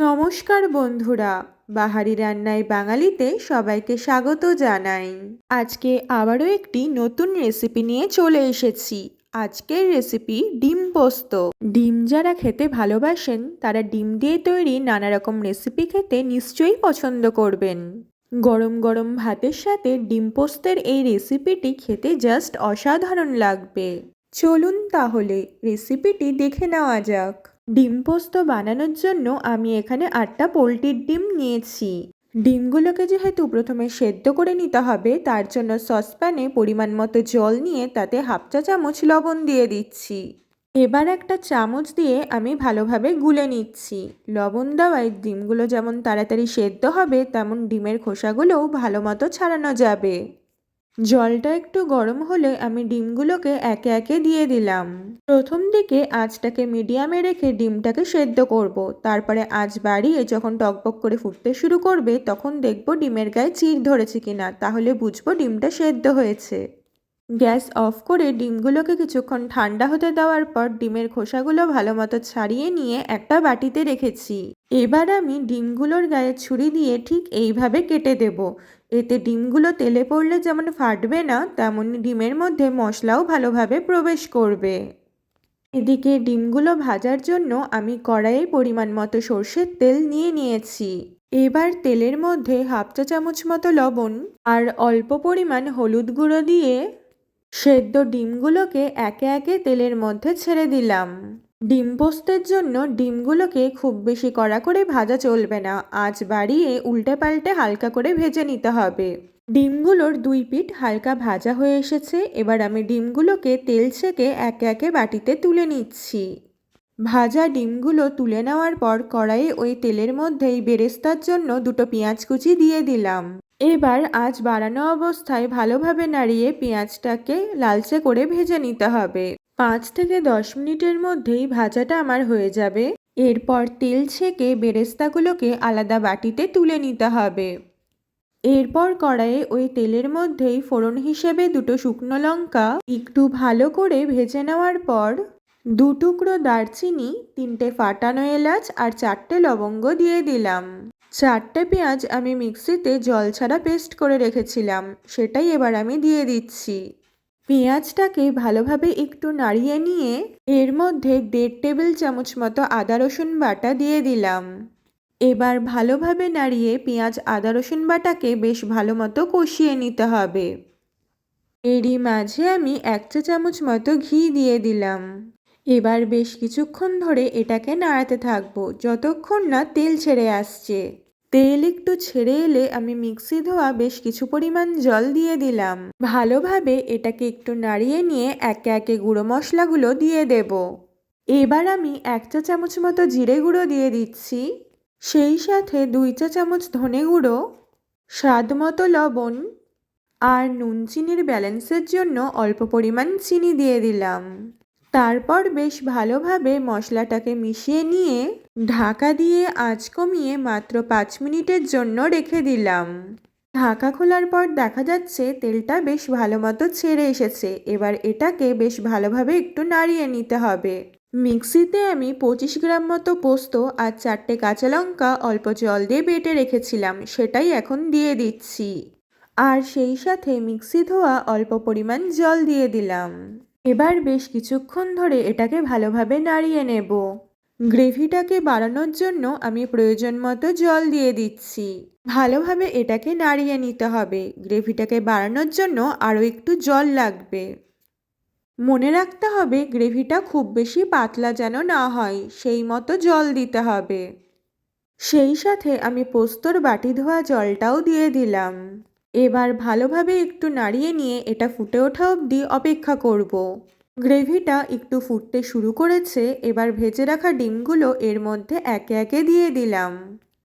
নমস্কার বন্ধুরা, বাহারি রান্নায় বাঙালিতে সবাইকে স্বাগত জানাই। আজকে আবারও একটি নতুন রেসিপি নিয়ে চলে এসেছি। আজকের রেসিপি ডিম পোস্ত। ডিম যারা খেতে ভালোবাসেন তারা ডিম দিয়ে তৈরি নানা রকম রেসিপি খেতে নিশ্চয়ই পছন্দ করবেন। গরম গরম ভাতের সাথে ডিম পোস্তের এই রেসিপিটি খেতে জাস্ট অসাধারণ লাগবে। চলুন তাহলে রেসিপিটি দেখে নেওয়া যাক। ডিম পোস্ত বানানোর জন্য আমি এখানে 8টা পোলট্রির ডিম নিয়েছি। ডিমগুলোকে যেহেতু প্রথমে সেদ্ধ করে নিতে হবে, তার জন্য সসপ্যানে পরিমাণ মতো জল নিয়ে তাতে 1/2 চা চামচ লবণ দিয়ে দিচ্ছি। এবার একটা চামচ দিয়ে আমি ভালোভাবে গুলে নিচ্ছি। লবণ দেওয়ায় ডিমগুলো যেমন তাড়াতাড়ি সেদ্ধ হবে, তেমন ডিমের খোসাগুলোও ভালো মতো ছাড়ানো যাবে। জলটা একটু গরম হলে আমি ডিমগুলোকে একে একে দিয়ে দিলাম। প্রথম দিকে আঁচটাকে মিডিয়ামে রেখে ডিমটাকে সেদ্ধ করব। তারপরে আঁচ বাড়িয়ে যখন টকবক করে ফুটতে শুরু করবে, তখন দেখব ডিমের গায়ে চিড় ধরেছে কিনা, তাহলে বুঝবো ডিমটা সেদ্ধ হয়েছে। গ্যাস অফ করে ডিমগুলোকে কিছুক্ষণ ঠান্ডা হতে দেওয়ার পর ডিমের খোসাগুলো ভালো মতো ছাড়িয়ে নিয়ে একটা বাটিতে রেখেছি। এবার আমি ডিমগুলোর গায়ে ছুরি দিয়ে ঠিক এইভাবে কেটে দেব। এতে ডিমগুলো তেলে পড়লে যেমন ফাটবে না, তেমনি ডিমের মধ্যে মশলাও ভালোভাবে প্রবেশ করবে। এদিকে ডিমগুলো ভাজার জন্য আমি কড়াইয়ে পরিমাণ মতো সর্ষের তেল নিয়ে নিয়েছি। এবার তেলের মধ্যে 1/2 চা চামচ মতো লবণ আর অল্প পরিমাণ হলুদ গুঁড়ো দিয়ে সেদ্ধ ডিমগুলোকে একে একে তেলের মধ্যে ছেড়ে দিলাম। ডিম পোস্তের জন্য ডিমগুলোকে খুব বেশি কড়া করে ভাজা চলবে না, আঁচ বাড়িয়ে উল্টে পাল্টে হালকা করে ভেজে নিতে হবে। ডিমগুলোর 2 পিঠ হালকা ভাজা হয়ে এসেছে। এবার আমি ডিমগুলোকে তেল ছেঁকে একে একে বাটিতে তুলে নিচ্ছি। ভাজা ডিমগুলো তুলে নেওয়ার পর কড়াইয়ে ওই তেলের মধ্যেই বেরেস্তার জন্য 2টো পেঁয়াজ কুচি দিয়ে দিলাম। এবার আঁচ বাড়ানো অবস্থায় ভালোভাবে নাড়িয়ে পেঁয়াজটাকে লালচে করে ভেজে নিতে হবে। 5 থেকে 10 মিনিটের মধ্যেই ভাজাটা আমার হয়ে যাবে। এরপর তেল ছেঁকে বেরেস্তাগুলোকে আলাদা বাটিতে তুলে নিতে হবে। এরপর কড়াইয়ে ওই তেলের মধ্যেই ফোড়ন হিসেবে 2টো শুকনো লঙ্কা একটু ভালো করে ভেজে নেওয়ার পর 2 টুকরো দারচিনি, 3টে ফাটানো এলাচ আর 4টে লবঙ্গ দিয়ে দিলাম। 4টে পেঁয়াজ আমি মিক্সিতে জল ছাড়া পেস্ট করে রেখেছিলাম, সেটাই এবার আমি দিয়ে দিচ্ছি। পেঁয়াজটাকে ভালোভাবে একটু নাড়িয়ে নিয়ে এর মধ্যে 1.5 টেবিল চামচ মতো আদা রসুন বাটা দিয়ে দিলাম। এবার ভালোভাবে নাড়িয়ে পেঁয়াজ আদা রসুন বাটাকে বেশ ভালো মতো কষিয়ে নিতে হবে। এরই মাঝে আমি 1 চা চামচ মতো ঘি দিয়ে দিলাম। এবার বেশ কিছুক্ষণ ধরে এটাকে নাড়াতে থাকবো, যতক্ষণ না তেল ছেড়ে আসছে। তেল একটু ছেড়ে এলে আমি মিক্সি ধোয়া বেশ কিছু পরিমাণ জল দিয়ে দিলাম। ভালোভাবে এটাকে একটু নাড়িয়ে নিয়ে একে একে গুঁড়ো মশলাগুলো দিয়ে দেব। এবার আমি 1 চা চামচ মতো জিরে গুঁড়ো দিয়ে দিচ্ছি, সেই সাথে 2 চা চামচ ধনে গুঁড়ো, স্বাদ মতো লবণ আর নুন চিনির ব্যালেন্সের জন্য অল্প পরিমাণ চিনি দিয়ে দিলাম। তারপর বেশ ভালোভাবে মশলাটাকে মিশিয়ে নিয়ে ঢাকা দিয়ে আঁচ কমিয়ে মাত্র 5 মিনিটের জন্য রেখে দিলাম। ঢাকা খোলার পর দেখা যাচ্ছে তেলটা বেশ ভালো মতো ছেড়ে এসেছে। এবার এটাকে বেশ ভালোভাবে একটু নাড়িয়ে নিতে হবে। মিক্সিতে আমি 25 গ্রাম মতো পোস্ত আর 4টে কাঁচা লঙ্কা অল্প জল দিয়ে বেটে রেখেছিলাম, সেটাই এখন দিয়ে দিচ্ছি। আর সেই সাথে মিক্সি ধোয়া অল্প পরিমাণ জল দিয়ে দিলাম। এবার বেশ কিছুক্ষণ ধরে এটাকে ভালোভাবে নাড়িয়ে নেব। গ্রেভিটাকে বাড়ানোর জন্য আমি প্রয়োজন মতো জল দিয়ে দিচ্ছি। ভালোভাবে এটাকে নাড়িয়ে নিতে হবে। গ্রেভিটাকে বাড়ানোর জন্য আরও একটু জল লাগবে। মনে রাখতে হবে গ্রেভিটা খুব বেশি পাতলা যেন না হয়, সেই মতো জল দিতে হবে। সেই সাথে আমি পোস্তর বাটি ধোয়া জলটাও দিয়ে দিলাম। এবার ভালোভাবে একটু নাড়িয়ে নিয়ে এটা ফুটে ওঠা অবধি অপেক্ষা করব। গ্রেভিটা একটু ফুটতে শুরু করেছে। এবার ভেজে রাখা ডিমগুলো এর মধ্যে একে একে দিয়ে দিলাম।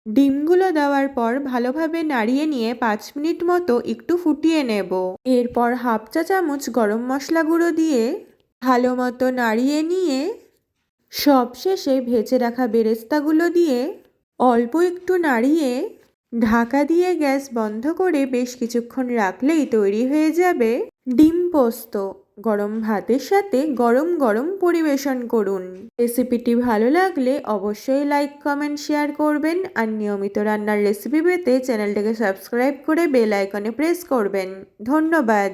ডিমগুলো দেওয়ার পর ভালোভাবে নাড়িয়ে নিয়ে 5 মিনিট মতো একটু ফুটিয়ে নেব। এরপর 1/2 চা চামচ গরম মশলা গুঁড়ো দিয়ে ভালো মতো নাড়িয়ে নিয়ে সবশেষে ভেজে রাখা বেরেস্তাগুলো দিয়ে অল্প একটু নাড়িয়ে ঢাকা দিয়ে গ্যাস বন্ধ করে বেশ কিছুক্ষণ রাখলেই তৈরি হয়ে যাবে ডিম পোস্ত। গরম ভাতের সাথে গরম গরম পরিবেশন করুন। রেসিপিটি ভালো লাগলে অবশ্যই লাইক কমেন্ট শেয়ার করবেন আর নিয়মিত রান্নার রেসিপি পেতে চ্যানেলটাকে সাবস্ক্রাইব করে বেল আইকনে প্রেস করবেন। ধন্যবাদ।